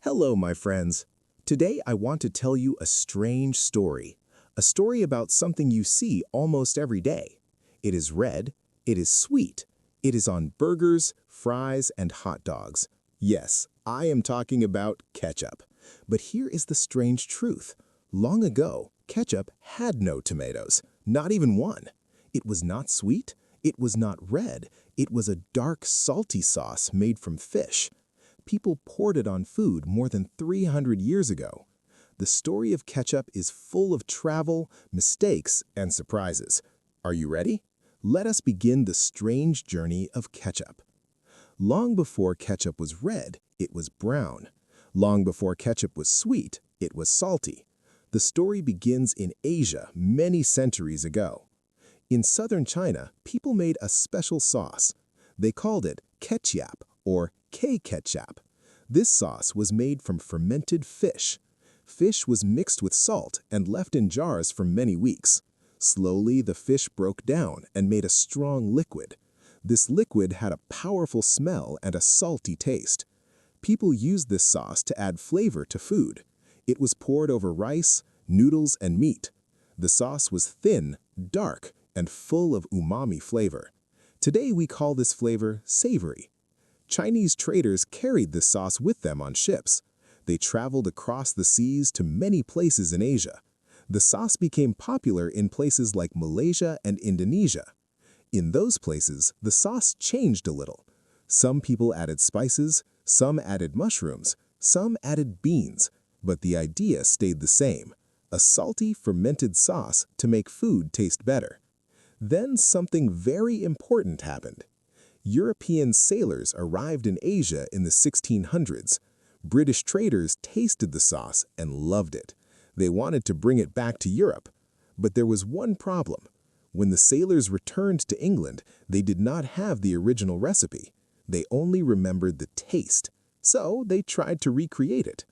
Hello, my friends. Today I want to tell you a strange story. A story about something you see almost every day. It is red, it is sweet, it is on burgers, fries, and hot dogs. Yes, I am talking about ketchup. But here is the strange truth. Long ago, ketchup had no tomatoes, not even one. It was not sweet, it was not red, it was a dark, salty sauce made from fish. People poured it on food more than 300 years ago. The story of ketchup is full of travel, mistakes, and surprises. Are you ready? Let us begin the strange journey of ketchup. Long before ketchup was red, it was brown. Long before ketchup was sweet, it was salty. The story begins in Asia many centuries ago. In southern China, people made a special sauce. They called it ketchup or ketchup. This sauce was made from fermented fish. Fish was mixed with salt and left in jars for many weeks. Slowly, the fish broke down and made a strong liquid. This liquid had a powerful smell and a salty taste. People used this sauce to add flavor to food. It was poured over rice, noodles, and meat. The sauce was thin, dark, and full of umami flavor. Today we call this flavor savory. Chinese traders carried this sauce with them on ships. They traveled across the seas to many places in Asia. The sauce became popular in places like Malaysia and Indonesia. In those places, the sauce changed a little. Some people added spices, some added mushrooms, some added beans, but the idea stayed the same: a salty, fermented sauce to make food taste better. Then something very important happened. European sailors arrived in Asia in the 1600s. British traders tasted the sauce and loved it. They wanted to bring it back to Europe. But there was one problem. When the sailors returned to England, they did not have the original recipe. They only remembered the taste. So they tried to recreate it.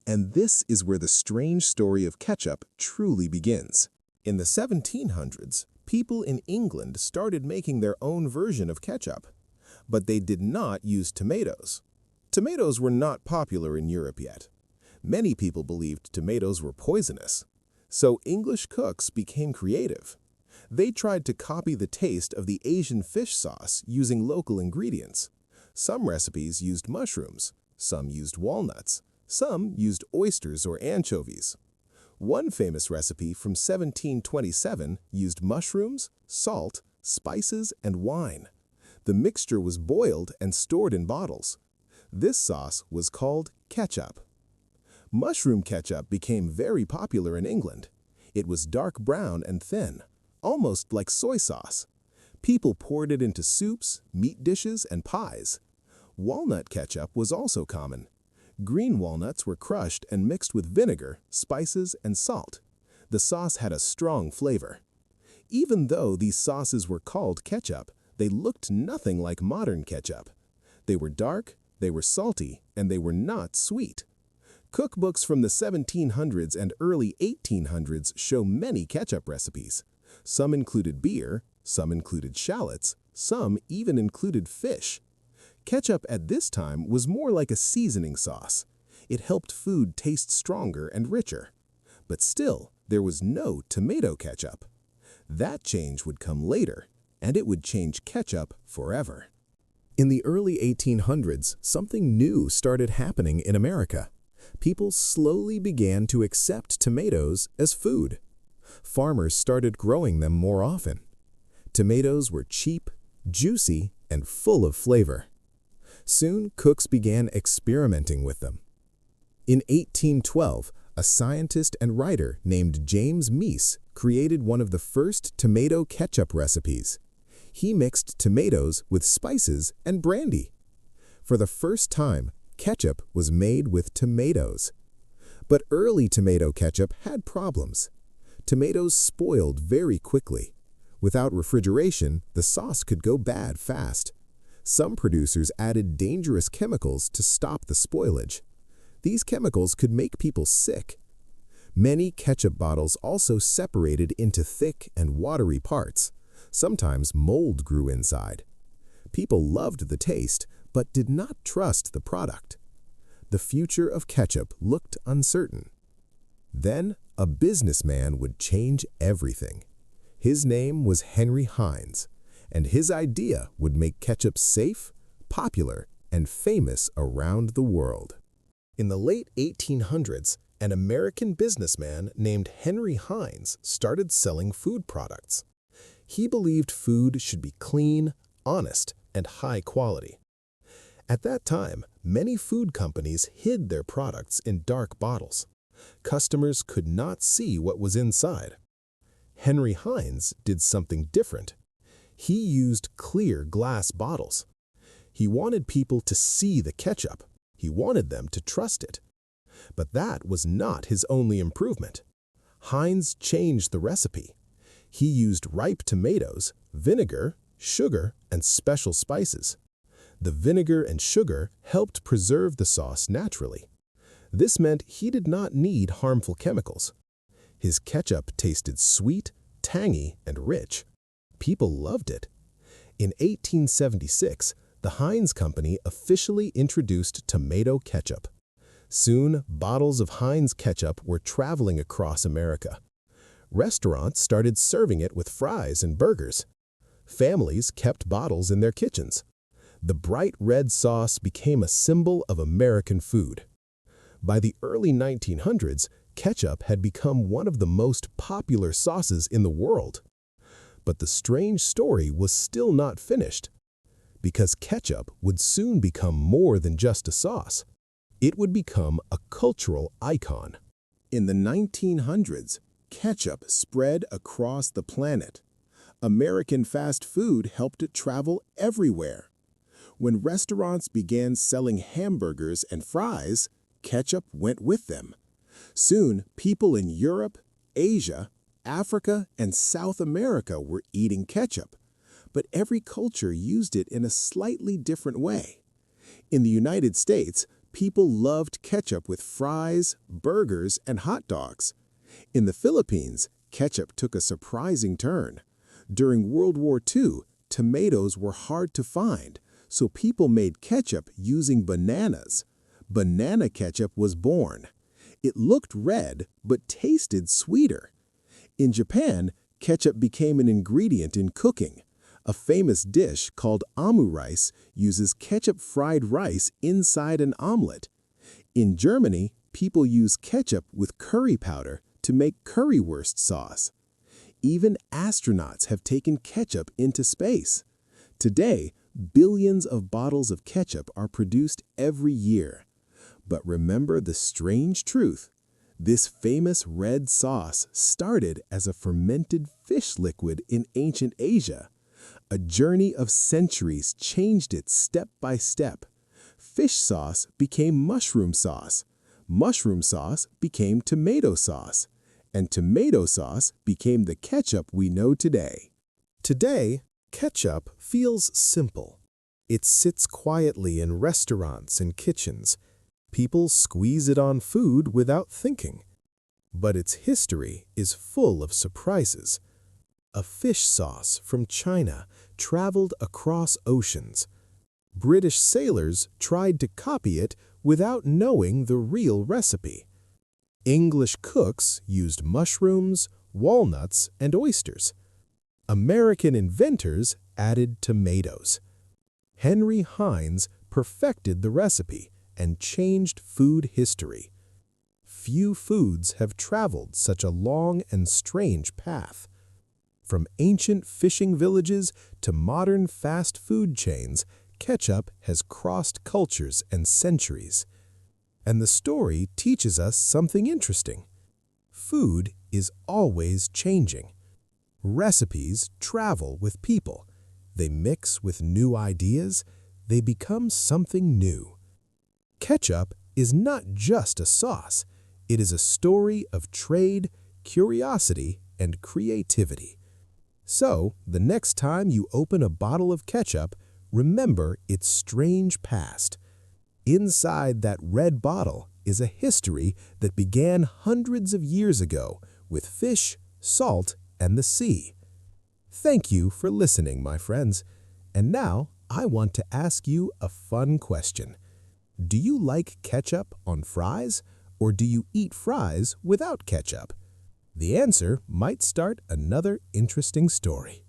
And this is where the strange story of ketchup truly begins. In the 1700s, people in England started making their own version of ketchup. But they did not use tomatoes. Tomatoes were not popular in Europe yet. Many people believed tomatoes were poisonous. So English cooks became creative. They tried to copy the taste of the Asian fish sauce using local ingredients. Some recipes used mushrooms, some used walnuts, some used oysters or anchovies. One famous recipe from 1727 used mushrooms, salt, spices, and wine. The mixture was boiled and stored in bottles. This sauce was called ketchup. Mushroom ketchup became very popular in England. It was dark brown and thin, almost like soy sauce. People poured it into soups, meat dishes, and pies. Walnut ketchup was also common. Green walnuts were crushed and mixed with vinegar, spices, and salt. The sauce had a strong flavor. Even though these sauces were called ketchup, they looked nothing like modern ketchup. They were dark, they were salty, and they were not sweet. Cookbooks from the 1700s and early 1800s show many ketchup recipes. Some included beer, some included shallots, some even included fish. Ketchup at this time was more like a seasoning sauce. It helped food taste stronger and richer. But still, there was no tomato ketchup. That change would come later, and it would change ketchup forever. In the early 1800s, something new started happening in America. People slowly began to accept tomatoes as food. Farmers started growing them more often. Tomatoes were cheap, juicy, and full of flavor. Soon, cooks began experimenting with them. In 1812, a scientist and writer named James Meese created one of the first tomato ketchup recipes. He mixed tomatoes with spices and brandy. For the first time, ketchup was made with tomatoes. But early tomato ketchup had problems. Tomatoes spoiled very quickly. Without refrigeration, the sauce could go bad fast. Some producers added dangerous chemicals to stop the spoilage. These chemicals could make people sick. Many ketchup bottles also separated into thick and watery parts. Sometimes mold grew inside. People loved the taste, but did not trust the product. the future of ketchup looked uncertain. Then, a businessman would change everything. His name was Henry Heinz, and his idea would make ketchup safe, popular, and famous around the world. In the late 1800s, an American businessman named Henry Heinz started selling food products. He believed food should be clean, honest, and high quality. At that time, many food companies hid their products in dark bottles. Customers could not see what was inside. Henry Heinz did something different. He used clear glass bottles. He wanted people to see the ketchup. He wanted them to trust it. But that was not his only improvement. Heinz changed the recipe. He used ripe tomatoes, vinegar, sugar, and special spices. The vinegar and sugar helped preserve the sauce naturally. This meant he did not need harmful chemicals. His ketchup tasted sweet, tangy, and rich. People loved it. In 1876, the Heinz Company officially introduced tomato ketchup. Soon, bottles of Heinz ketchup were traveling across America. Restaurants started serving it with fries and burgers. Families kept bottles in their kitchens. The bright red sauce became a symbol of American food. By the early 1900s, ketchup had become one of the most popular sauces in the world. But the strange story was still not finished. Because ketchup would soon become more than just a sauce. It would become a cultural icon. In the 1900s, ketchup spread across the planet. American fast food helped it travel everywhere. When restaurants began selling hamburgers and fries, ketchup went with them. Soon, people in Europe, Asia, Africa, and South America were eating ketchup. But every culture used it in a slightly different way. In the United States, people loved ketchup with fries, burgers, and hot dogs. In the Philippines, ketchup took a surprising turn. During World War II, tomatoes were hard to find, so people made ketchup using bananas. Banana ketchup was born. It looked red, but tasted sweeter. In Japan, ketchup became an ingredient in cooking. A famous dish called omu rice uses ketchup fried rice inside an omelet. In Germany, people use ketchup with curry powder to make currywurst sauce. Even astronauts have taken ketchup into space. Today, billions of bottles of ketchup are produced every year. But remember the strange truth. This famous red sauce started as a fermented fish liquid in ancient Asia. A journey of centuries changed it step by step. Fish sauce became mushroom sauce. Mushroom sauce became tomato sauce. And tomato sauce became the ketchup we know today. Today, ketchup feels simple. It sits quietly in restaurants and kitchens. People squeeze it on food without thinking. But its history is full of surprises. A fish sauce from China traveled across oceans. British sailors tried to copy it without knowing the real recipe. English cooks used mushrooms, walnuts, and oysters. American inventors added tomatoes. Henry Heinz perfected the recipe and changed food history. Few foods have traveled such a long and strange path. From ancient fishing villages to modern fast food chains, ketchup has crossed cultures and centuries. And the story teaches us something interesting. Food is always changing. Recipes travel with people. They mix with new ideas. They become something new. Ketchup is not just a sauce. It is a story of trade, curiosity, and creativity. So, the next time you open a bottle of ketchup, remember its strange past. Inside that red bottle is a history that began hundreds of years ago with fish, salt, and the sea. Thank you for listening, my friends. And now, I want to ask you a fun question. Do you like ketchup on fries, or do you eat fries without ketchup? The answer might start another interesting story.